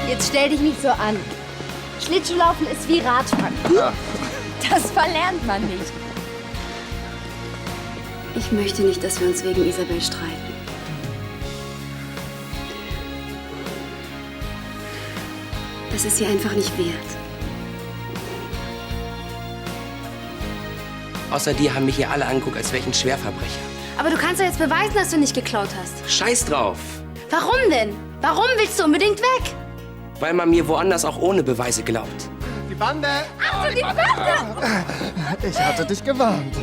Jetzt stell dich nicht so an. Schlittschuhlaufen ist wie Radfahren. Das verlernt man nicht. Ich möchte nicht, dass wir uns wegen Isabel streiten. Das ist sie einfach nicht wert. Außer dir haben mich hier alle angeguckt, als wäre ich ein Schwerverbrecher. Aber du kannst doch jetzt beweisen, dass du nicht geklaut hast. Scheiß drauf. Warum denn? Warum willst du unbedingt weg? Weil man mir woanders auch ohne Beweise glaubt. Die Bande! Achtung, die Bande! Ich hatte dich gewarnt.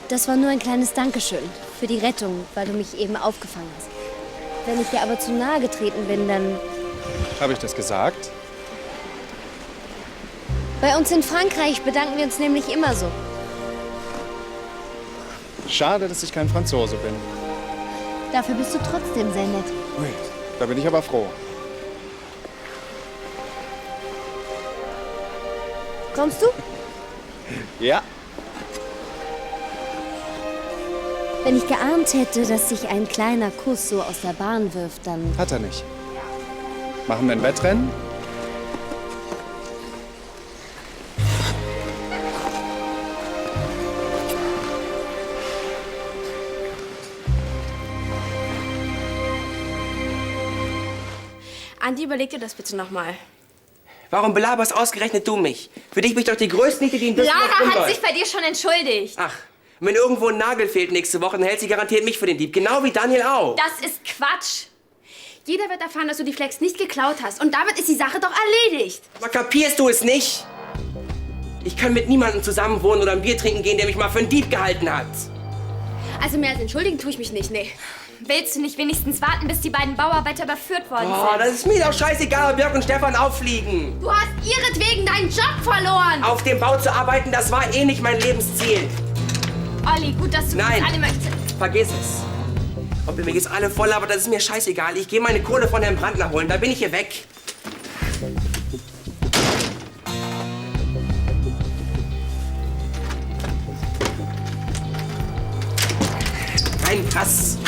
Das war nur ein kleines Dankeschön für die Rettung, weil du mich eben aufgefangen hast. Wenn ich dir aber zu nahe getreten bin, dann... Habe ich das gesagt? Bei uns in Frankreich bedanken wir uns nämlich immer so. Schade, dass ich kein Franzose bin. Dafür bist du trotzdem sehr nett. Ui, da bin ich aber froh. Kommst du? Ja. Wenn ich geahnt hätte, dass sich ein kleiner Kuss so aus der Bahn wirft, dann... Hat er nicht. Machen wir ein Wettrennen? Andi, überleg dir das bitte nochmal. Warum belaberst ausgerechnet du mich? Für dich bin ich doch die größte Niete, die in Düsseldorf Lara hat rumläuft. sich bei dir schon entschuldigt. Ach, und wenn irgendwo ein Nagel fehlt nächste Woche, dann hält sie garantiert mich für den Dieb. Genau wie Daniel auch. Das ist Quatsch. Jeder wird erfahren, dass du die Flex nicht geklaut hast. Und damit ist die Sache doch erledigt. Aber kapierst du es nicht? Ich kann mit niemandem zusammen wohnen oder ein Bier trinken gehen, der mich mal für einen Dieb gehalten hat. Also mehr als entschuldigen tue ich mich nicht, nee. Willst du nicht wenigstens warten, bis die beiden Bauarbeiter überführt worden Oh, sind? das ist mir doch scheißegal, ob Jörg und Stefan auffliegen. Du hast ihretwegen deinen Job verloren. Auf dem Bau zu arbeiten, das war eh nicht mein Lebensziel. Olli, gut, dass du Nein. uns alle möchtest. Vergiss es. Ob ihr mich jetzt alle voll, aber das ist mir scheißegal. Ich gehe meine Kohle von Herrn Brandner holen, dann bin ich hier weg. Ein Pass.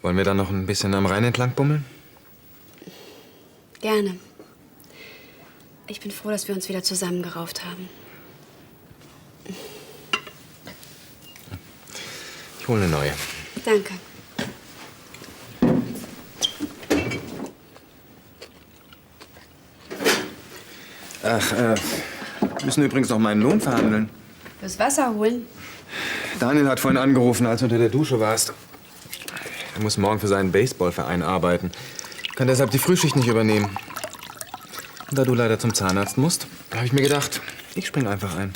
Wollen wir dann noch ein bisschen am Rhein entlang bummeln? Gerne. Ich bin froh, dass wir uns wieder zusammengerauft haben. Ich hole eine neue. Danke. Ach, wir müssen übrigens noch meinen Lohn verhandeln. Fürs Wasser holen? Daniel hat vorhin angerufen, als du unter der Dusche warst. Er muss morgen für seinen Baseballverein arbeiten. Kann deshalb die Frühschicht nicht übernehmen. Und da du leider zum Zahnarzt musst, habe ich mir gedacht, ich spring einfach ein.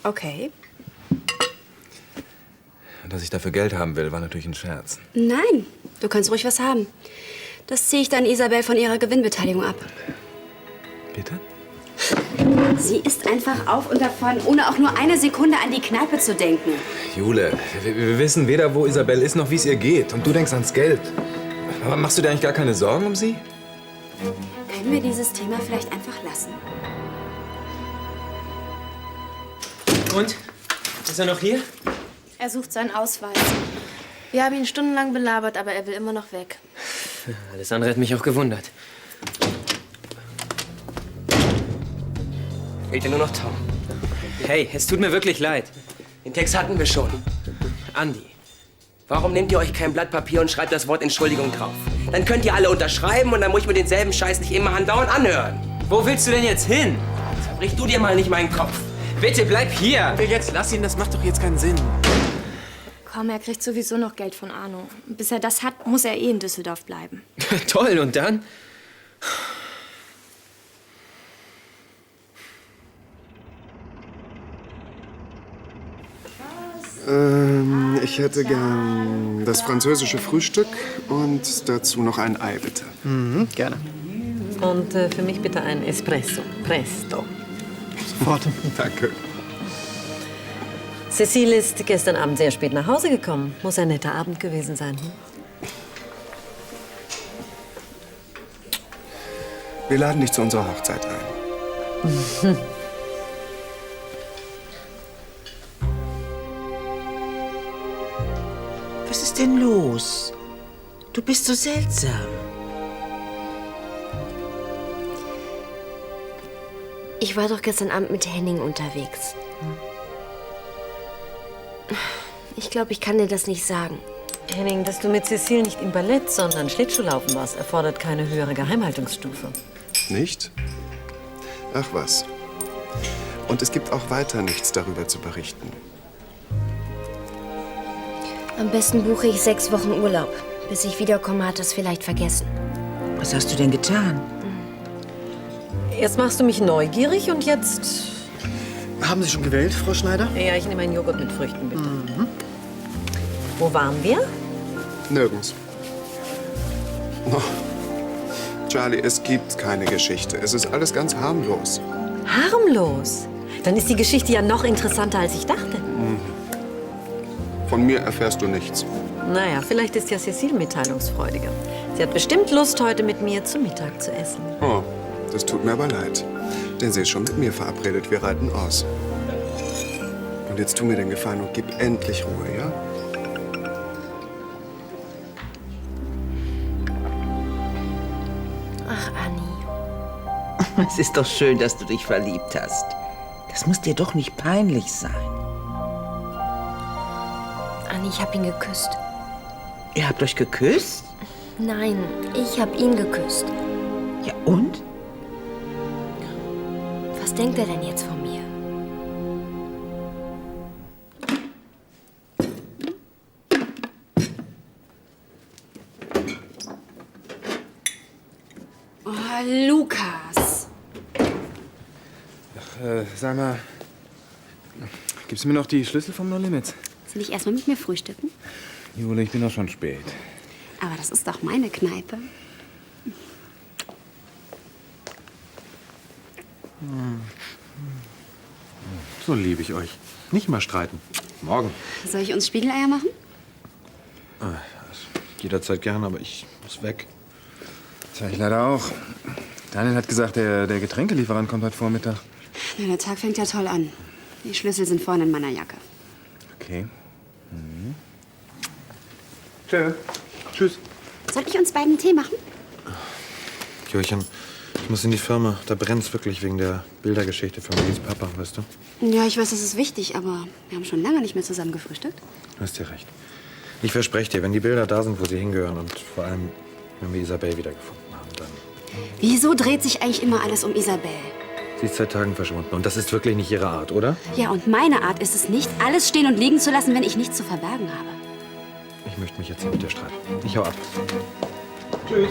Okay. Dass ich dafür Geld haben will, war natürlich ein Scherz. Nein, du kannst ruhig was haben. Das ziehe ich dann Isabel von ihrer Gewinnbeteiligung ab. Bitte? Sie ist einfach auf und davon, ohne auch nur eine Sekunde an die Kneipe zu denken. Jule, wir wissen weder, wo Isabel ist, noch wie es ihr geht. Und du denkst ans Geld. Aber machst du dir eigentlich gar keine Sorgen um sie? Können wir dieses Thema vielleicht einfach lassen? Und? Ist er noch hier? Er sucht seinen Ausweis. Wir haben ihn stundenlang belabert, aber er will immer noch weg. Alles andere hat mich auch gewundert. Fehlt ja nur noch Tom. Hey, es tut mir wirklich leid. Den Text hatten wir schon. Andi. Warum nehmt ihr euch kein Blatt Papier und schreibt das Wort Entschuldigung drauf? Dann könnt ihr alle unterschreiben und dann muss ich mir denselben Scheiß nicht immer andauernd anhören. Wo willst du denn jetzt hin? Zerbrich du dir mal nicht meinen Kopf. Bitte bleib hier. Jetzt lass ihn, das macht doch jetzt keinen Sinn. Komm, Komm, er kriegt sowieso noch Geld von Arno. Bis er das hat, muss er eh in Düsseldorf bleiben. Toll, und dann? Ich hätte gern das französische Frühstück und dazu noch ein Ei, bitte. Mhm, gerne. Und für mich bitte ein Espresso. Presto. Sofort. Danke. Cecile ist gestern Abend sehr spät nach Hause gekommen. Muss ein netter Abend gewesen sein. Hm? Wir laden dich zu unserer Hochzeit ein. Was ist denn los? Du bist so seltsam. Ich war doch gestern Abend mit Henning unterwegs. Ich glaube, ich kann dir das nicht sagen. Henning, dass du mit Cecile nicht im Ballett, sondern Schlittschuhlaufen warst, erfordert keine höhere Geheimhaltungsstufe. Nicht? Ach was. Und es gibt auch weiter nichts darüber zu berichten. Am besten buche ich 6 Wochen Urlaub. Bis ich wiederkomme, hat es vielleicht vergessen. Was hast du denn getan? Erst machst du mich neugierig und jetzt... Haben Sie schon gewählt, Frau Schneider? Ja, ich nehme einen Joghurt mit Früchten, bitte. Wo waren wir? Nirgends. Oh. Charlie, es gibt keine Geschichte. Es ist alles ganz harmlos. Harmlos? Dann ist die Geschichte ja noch interessanter, als ich dachte. Von mir erfährst du nichts. Naja, vielleicht ist ja Cecile mitteilungsfreudiger. Sie hat bestimmt Lust, heute mit mir zu Mittag zu essen. Oh, das tut mir aber leid. Denn sie ist schon mit mir verabredet. Wir reiten aus. Und jetzt tu mir den Gefallen und gib endlich Ruhe, ja? Ach, Anni. Es ist doch schön, dass du dich verliebt hast. Das muss dir doch nicht peinlich sein. Anni, ich hab ihn geküsst. Ihr habt euch geküsst? Nein, ich hab ihn geküsst. Ja, und? Was denkt er denn jetzt von mir? Oh, Lukas. Sag mal, gibst du mir noch die Schlüssel vom No Limits? Soll ich erstmal mit mir frühstücken? Jule, ich bin doch schon spät. Aber das ist doch meine Kneipe. So liebe ich euch. Nicht mal streiten. Morgen. Soll ich uns Spiegeleier machen? Jederzeit gern, aber ich muss weg. Tja, ich leider auch. Daniel hat gesagt, der Getränkelieferant kommt heute Vormittag. Na, der Tag fängt ja toll an. Die Schlüssel sind vorne in meiner Jacke. Okay. Tschö. Tschüss. Soll ich uns beiden Tee machen? Jürchen, ich muss in die Firma. Da brennt's wirklich wegen der Bildergeschichte von Maries Papa, weißt du? Ja, ich weiß, das ist wichtig, aber wir haben schon lange nicht mehr zusammen gefrühstückt. Du hast dir recht. Ich verspreche dir, wenn die Bilder da sind, wo sie hingehören und vor allem, wenn wir Isabel wiedergefunden haben, dann... Wieso dreht sich eigentlich immer alles um Isabel? Sie ist seit Tagen verschwunden und das ist wirklich nicht ihre Art, oder? Ja, und meine Art ist es nicht, alles stehen und liegen zu lassen, wenn ich nichts zu verbergen habe. Ich möchte mich jetzt nicht mit dir streiten. Ich hau ab. Tschüss.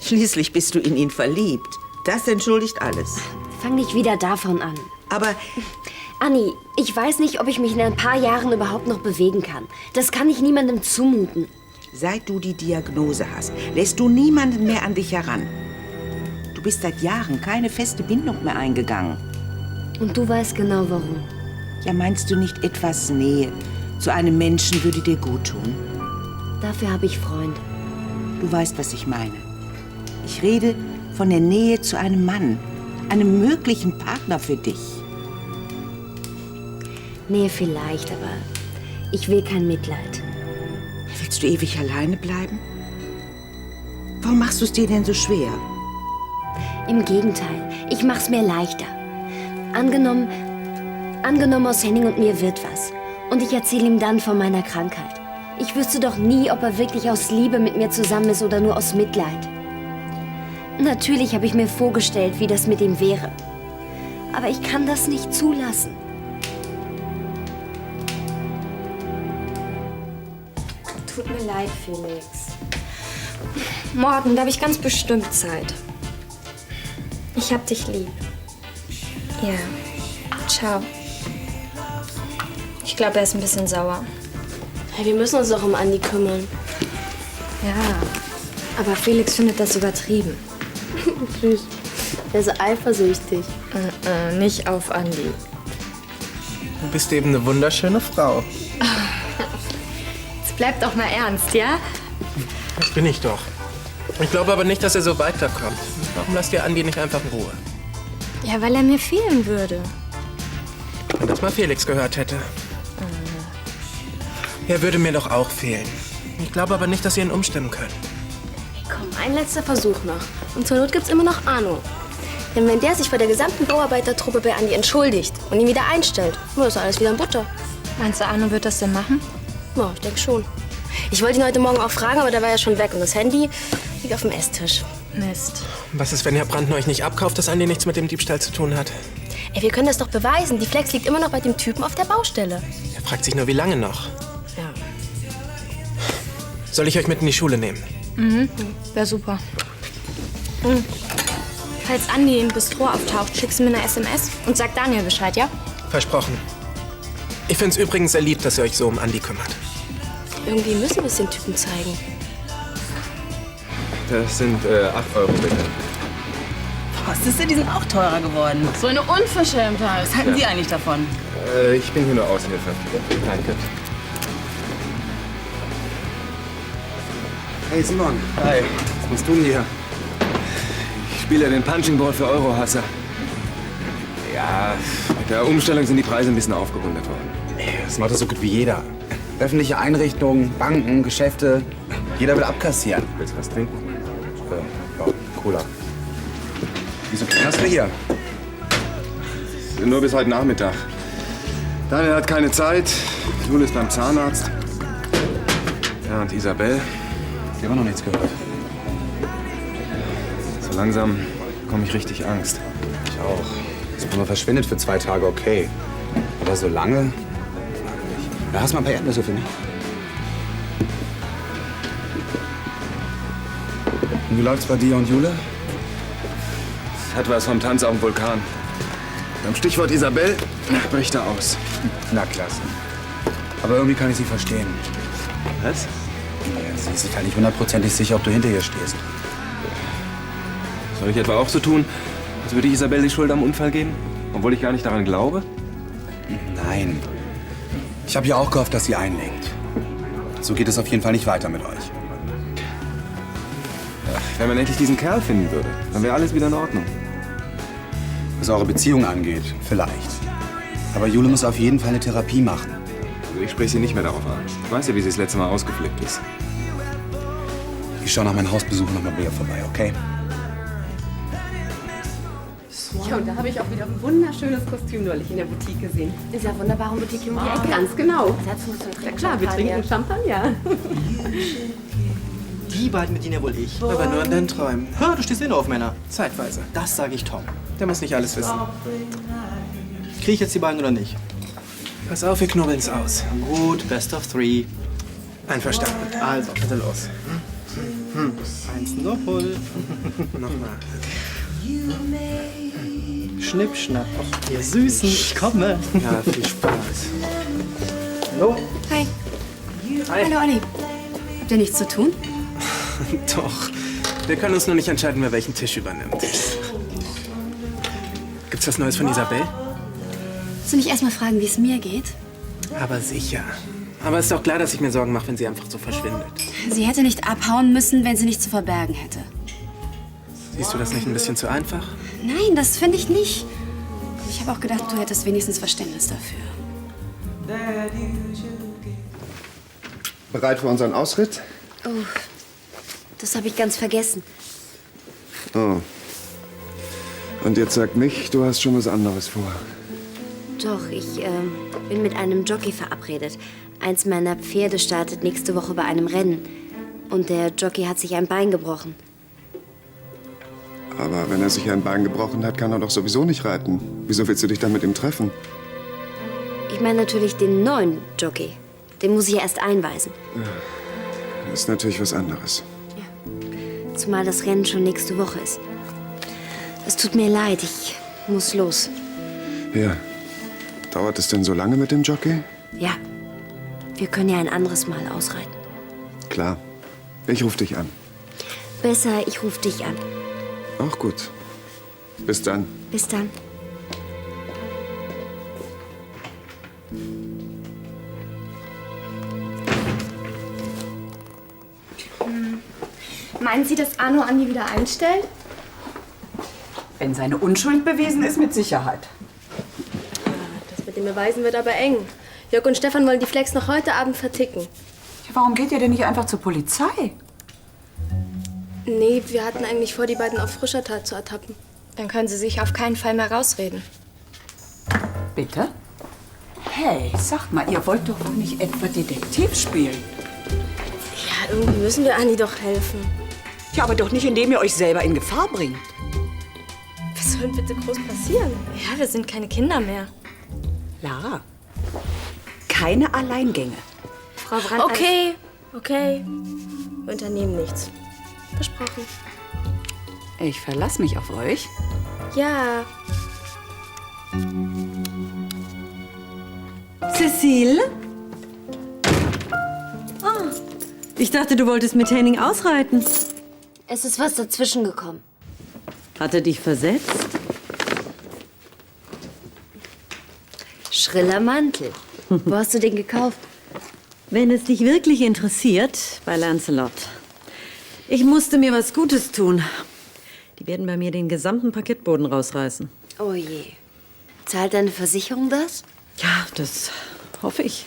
Schließlich bist du in ihn verliebt. Das entschuldigt alles. Fang nicht wieder davon an. Aber Anni, ich weiß nicht, ob ich mich in ein paar Jahren überhaupt noch bewegen kann. Das kann ich niemandem zumuten. seit du die Diagnose hast, lässt du niemanden mehr an dich heran. Du bist seit Jahren keine feste Bindung mehr eingegangen. Und du weißt genau, warum. Ja, meinst du nicht, etwas Nähe zu einem Menschen würde dir gut tun? Dafür habe ich Freunde. Du weißt, was ich meine. Ich rede von der Nähe zu einem Mann, einem möglichen Partner für dich. Nähe vielleicht, aber ich will kein Mitleid. Willst du ewig alleine bleiben? Warum machst du es dir denn so schwer? Im Gegenteil, ich mach's mir leichter. Angenommen, aus Henning und mir wird was. Und ich erzähle ihm dann von meiner Krankheit. Ich wüsste doch nie, ob er wirklich aus Liebe mit mir zusammen ist oder nur aus Mitleid. Natürlich habe ich mir vorgestellt, wie das mit ihm wäre. Aber ich kann das nicht zulassen. Tut mir leid, Felix. Morgen, da habe ich ganz bestimmt Zeit. Ich hab dich lieb. Ja. Ciao. Ich glaube, er ist ein bisschen sauer. Hey, wir müssen uns doch um Andi kümmern. Ja. Aber Felix findet das übertrieben. Süß. Er ist eifersüchtig. Nicht auf Andi. Du bist eben eine wunderschöne Frau. Jetzt bleib doch mal ernst, ja? Das bin ich doch. Ich glaube aber nicht, dass er so weiterkommt. Warum lasst ihr Andi nicht einfach in Ruhe? Ja, weil er mir fehlen würde. Wenn das mal Felix gehört hätte. Er würde mir doch auch fehlen. Ich glaube aber nicht, dass ihr ihn umstimmen könnt. Komm, ein letzter Versuch noch. Und zur Not gibt's immer noch Arno. Denn wenn der sich vor der gesamten Bauarbeitertruppe bei Andi entschuldigt und ihn wieder einstellt, dann ist alles wieder in Butter. Meinst du, Arno wird das denn machen? Ja, ich denke schon. Ich wollte ihn heute Morgen auch fragen, aber der war ja schon weg. Und das Handy liegt auf dem Esstisch. Mist. Was ist, wenn Herr Brandner euch nicht abkauft, dass Andi nichts mit dem Diebstahl zu tun hat? Ey, wir können das doch beweisen. Die Flex liegt immer noch bei dem Typen auf der Baustelle. Er fragt sich nur, wie lange noch. Ja. Soll ich euch mit in die Schule nehmen? Mhm, wär super. Falls Andi im Bistro auftaucht, schickst du mir eine SMS und sag Daniel Bescheid, ja? Versprochen. Ich find's übrigens sehr lieb, dass ihr euch so um Andi kümmert. Irgendwie müssen wir es den Typen zeigen. Das sind 8 Euro, bitte. Was ist denn? Die sind auch teurer geworden. So eine Unverschämtheit. Was halten Sie eigentlich davon? Ich bin hier nur Aushilfe. Danke. Hey Simon, Hi, was machst du denn hier? Ich spiele ja den Punching Ball für Eurohasser. Ja, mit der Umstellung sind die Preise ein bisschen aufgerundet worden. Das macht das so gut wie jeder. Öffentliche Einrichtungen, Banken, Geschäfte. Jeder will abkassieren. Willst du was trinken? Ja, Cola. Wieso hast du hier? Nur bis heute Nachmittag. Daniel hat keine Zeit. Jule ist beim Zahnarzt. Ja, und Isabel? Ich habe noch nichts gehört. So langsam bekomme ich richtig Angst. Ich auch. Das Pulver verschwindet für 2 Tage, okay. Aber so lange? Da hast du mal ein paar Erdnüsse für mich. Und wie läuft's bei dir und Jule? Es hat was vom Tanz auf dem Vulkan. Beim Stichwort Isabel bricht er aus. Na klasse. Aber irgendwie kann ich sie verstehen. Was? Ja, sie ist sich halt nicht hundertprozentig sicher, ob du hinter ihr stehst. Soll ich etwa auch so tun, als würde ich Isabel die Schuld am Unfall geben? Obwohl ich gar nicht daran glaube? Nein. Ich habe ja auch gehofft, dass sie einlenkt. So geht es auf jeden Fall nicht weiter mit euch. Wenn man endlich diesen Kerl finden würde, dann wäre alles wieder in Ordnung. Was eure Beziehung angeht, vielleicht. Aber Jule muss auf jeden Fall eine Therapie machen. Also ich spreche sie nicht mehr darauf an. Ich weiß ja, wie sie das letzte Mal ausgeflippt ist. Ich schaue nach meinem Hausbesuch noch mal bei ihr vorbei, okay? Ja, und da habe ich auch wieder ein wunderschönes Kostüm neulich in der Boutique gesehen. Ist ja wunderbare Boutique um die Ecke. Ganz genau. Ja Klar, wir trinken Champagner. Die beiden bedienen ja wohl ich. Aber nur in deinen Träumen. Ha, du stehst eh nur auf Männer. Zeitweise. Das sage ich Tom. Der muss nicht alles wissen. Kriege ich jetzt die beiden oder nicht? Pass auf, wir knubbeln's aus. Gut, best of 3. Einverstanden. Also, Bitte los. 1-0. Nochmal. Schnipp, schnapp. Ach, ihr Süßen, ich komme. Ja, viel Spaß. Hallo? Hi. Hallo, Olli. Habt ihr nichts zu tun? Doch. Wir können uns nur nicht entscheiden, wer welchen Tisch übernimmt. Gibt's was Neues von Isabel? Soll ich erst mal fragen, wie es mir geht? Aber sicher. Aber ist doch klar, dass ich mir Sorgen mache, wenn sie einfach so verschwindet. Sie hätte nicht abhauen müssen, wenn sie nichts zu verbergen hätte. Siehst du das nicht ein bisschen zu einfach? Nein, das finde ich nicht. Ich habe auch gedacht, du hättest wenigstens Verständnis dafür. Bereit für unseren Ausritt? Oh, das habe ich ganz vergessen. Oh. Und jetzt sag nicht, du hast schon was anderes vor. Doch, ich bin mit einem Jockey verabredet. Eins meiner Pferde startet nächste Woche bei einem Rennen. Und der Jockey hat sich ein Bein gebrochen. Aber wenn er sich ein Bein gebrochen hat, kann er doch sowieso nicht reiten. Wieso willst du dich dann mit ihm treffen? Ich meine natürlich den neuen Jockey. Den muss ich ja erst einweisen. ist natürlich was anderes. Zumal das Rennen schon nächste Woche ist. Es tut mir leid, ich muss los. Ja. Dauert es denn so lange mit dem Jockey? Ja, wir können ja ein anderes Mal ausreiten. Klar. Ich rufe dich an. Besser, ich rufe dich an. Auch gut. Bis dann. Bis dann. Meinen Sie, dass Arno Andi wieder einstellt? Wenn seine Unschuld bewiesen ist, mit Sicherheit. Das mit den Beweisen wird aber eng. Jörg und Stefan wollen die Flex noch heute Abend verticken. Ja, warum geht ihr denn nicht einfach zur Polizei? Nee, wir hatten eigentlich vor, die beiden auf frischer Tat zu ertappen. Dann können sie sich auf keinen Fall mehr rausreden. Bitte? Hey, sag mal, ihr wollt doch wohl nicht etwa Detektiv spielen? Ja, irgendwie müssen wir Andi doch helfen. Ja, aber doch nicht, indem ihr euch selber in Gefahr bringt. Was soll denn bitte groß passieren? Ja, wir sind keine Kinder mehr. Lara, keine Alleingänge. Frau Brandt. Okay, okay. Wir unternehmen nichts. Versprochen. Ich verlasse mich auf euch. Ja. Cécile? Ah, ich dachte, du wolltest mit Henning ausreiten. Es ist was dazwischen gekommen. Hat er dich versetzt? Schriller Mantel. Wo hast du den gekauft? Wenn es dich wirklich interessiert, bei Lancelot. Ich musste mir was Gutes tun. Die werden bei mir den gesamten Parkettboden rausreißen. Oh je. Zahlt deine Versicherung das? Ja, das hoffe ich.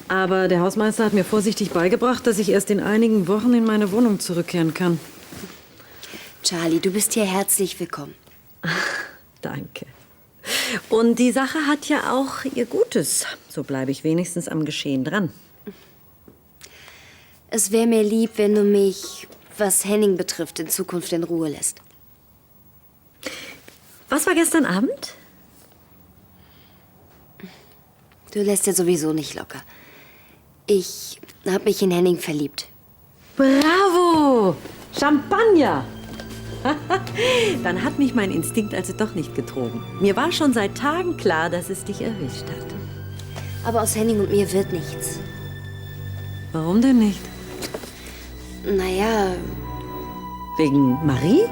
Aber der Hausmeister hat mir vorsichtig beigebracht, dass ich erst in einigen Wochen in meine Wohnung zurückkehren kann. Charlie, du bist hier herzlich willkommen. Danke. Und die Sache hat ja auch ihr Gutes. So bleibe ich wenigstens am Geschehen dran. Es wäre mir lieb, wenn du mich, was Henning betrifft, in Zukunft in Ruhe lässt. Was war gestern Abend? Du lässt ja sowieso nicht locker. Ich habe mich in Henning verliebt. Bravo! Champagner! Dann hat mich mein Instinkt also doch nicht getrogen. Mir war schon seit Tagen klar, dass es dich erwischt hat. Aber aus Henning und mir wird nichts. Warum denn nicht? Naja, Wegen Marie?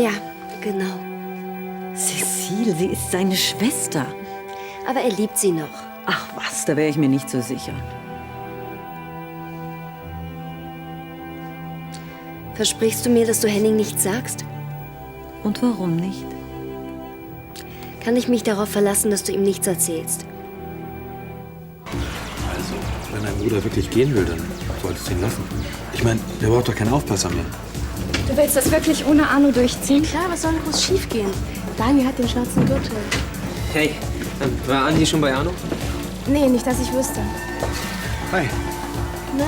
ja, genau. Cécile, sie ist seine Schwester. Aber er liebt sie noch. Ach was, da wäre ich mir nicht so sicher. Versprichst du mir, dass du Henning nichts sagst? Und warum nicht? Kann ich mich darauf verlassen, dass du ihm nichts erzählst? Also, wenn dein Bruder wirklich gehen will, dann solltest du ihn lassen. Ich meine, der braucht doch keinen Aufpasser mehr. Du willst das wirklich ohne Arno durchziehen? Klar, was soll groß schief gehen? Daniel hat den schwarzen Gürtel. Hey, war Andi schon bei Arno? Nee, nicht, dass ich wüsste. Hi, Na?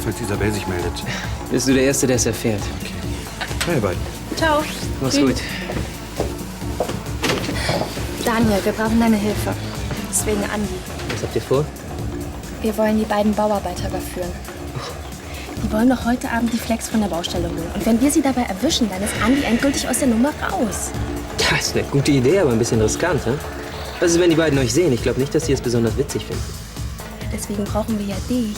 falls Isabel sich meldet. Bist du der Erste, der es erfährt? Hi, beiden. Ciao. Mach's gut. Daniel, wir brauchen deine Hilfe. Deswegen Andi. Was habt ihr vor? Wir wollen die beiden Bauarbeiter überführen. Die wollen noch heute Abend die Flex von der Baustelle holen. Und wenn wir sie dabei erwischen, dann ist Andi endgültig aus der Nummer raus. Das ist eine gute Idee, aber ein bisschen riskant, hä? Was ist, wenn die beiden euch sehen? Ich glaube nicht, dass die es besonders witzig finden. Deswegen brauchen wir ja dich.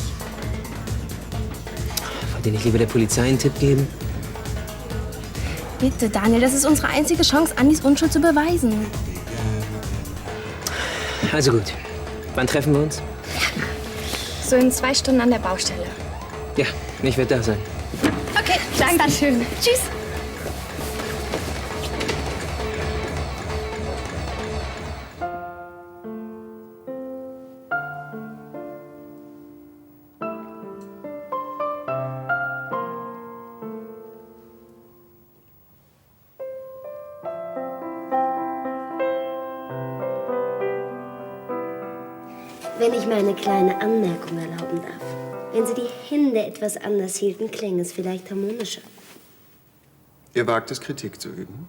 Wollt ihr nicht lieber der Polizei einen Tipp geben? Bitte, Daniel, das ist unsere einzige Chance, Andis Unschuld zu beweisen. Also gut. Wann treffen wir uns? So in 2 Stunden an der Baustelle. Ja, ich werde da sein. Okay, danke schön. Tschüss. Wenn ich mir eine kleine Anmerkung erlauben darf. Wenn Sie die Hände etwas anders hielten, klänge es vielleicht harmonischer. Ihr wagt es, Kritik zu üben?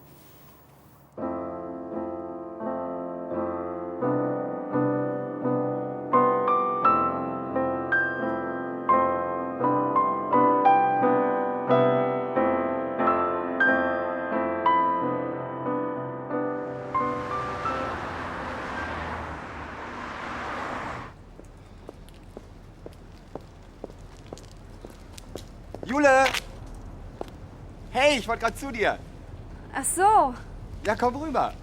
Jule! Hey, ich wollte gerade zu dir. Ach so. Ja, komm rüber.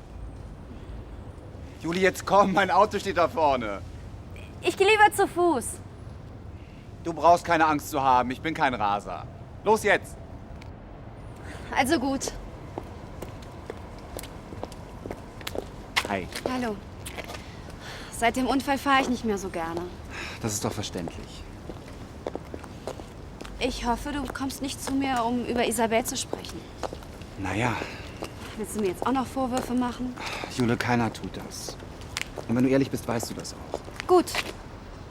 Juli, jetzt komm, mein Auto steht da vorne. Ich gehe lieber zu Fuß. Du brauchst keine Angst zu haben, ich bin kein Raser. Los jetzt! Also gut. Hi. Hallo. Seit dem Unfall fahre ich nicht mehr so gerne. Das ist doch verständlich. Ich hoffe, du kommst nicht zu mir, um über Isabel zu sprechen. Naja, Willst du mir jetzt auch noch Vorwürfe machen? Jule, keiner tut das. Und wenn du ehrlich bist, weißt du das auch. Gut.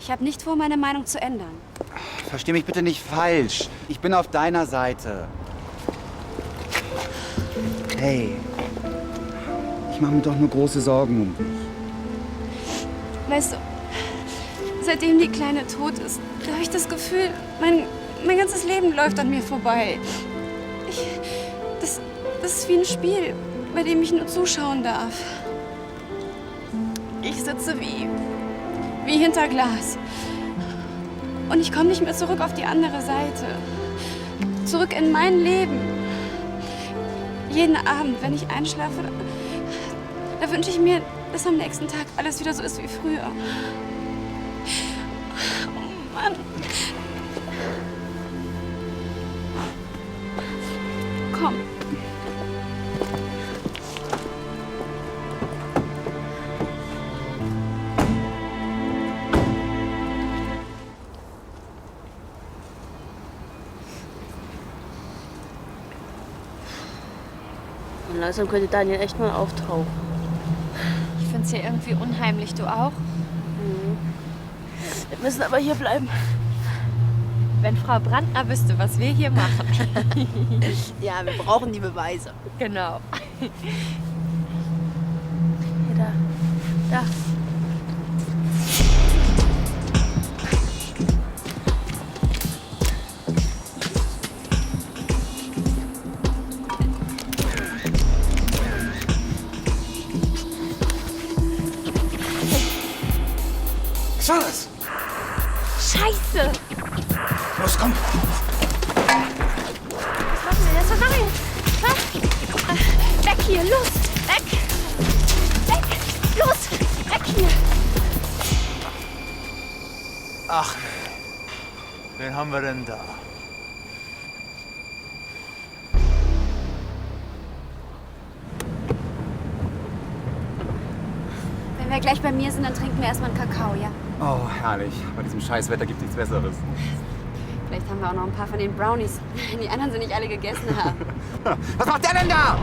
Ich habe nicht vor, meine Meinung zu ändern. Versteh mich bitte nicht falsch. Ich bin auf deiner Seite. Hey, ich mache mir doch nur große Sorgen um dich. Weißt du, seitdem die Kleine tot ist, da habe ich das Gefühl, mein ganzes Leben läuft an mir vorbei. Das ist wie ein Spiel, bei dem ich nur zuschauen darf. Ich sitze wie hinter Glas. Und ich komme nicht mehr zurück auf die andere Seite. Zurück in mein Leben. Jeden Abend, wenn ich einschlafe, da wünsche ich mir, dass am nächsten Tag alles wieder so ist wie früher. Oh Mann. Komm. Und langsam könnte Daniel echt mal auftauchen. Ich finde es hier irgendwie unheimlich. Du auch? Wir müssen aber hier bleiben. Wenn Frau Brandner wüsste, was wir hier machen. Ja, wir brauchen die Beweise. Genau. Hier, da. Was war das? Scheiße! Los, komm! Was machen wir jetzt? Nein! Was? Weg hier! Los! Weg! Weg! Los! Weg hier! Ach, wen haben wir denn da? Wenn wir gleich bei mir sind, dann trinken wir erstmal einen Kakao, ja? Oh, herrlich. Bei diesem Scheißwetter gibt nichts Besseres. Vielleicht haben wir auch noch ein paar von den Brownies, wenn die anderen sie nicht alle gegessen haben. Was macht der denn da?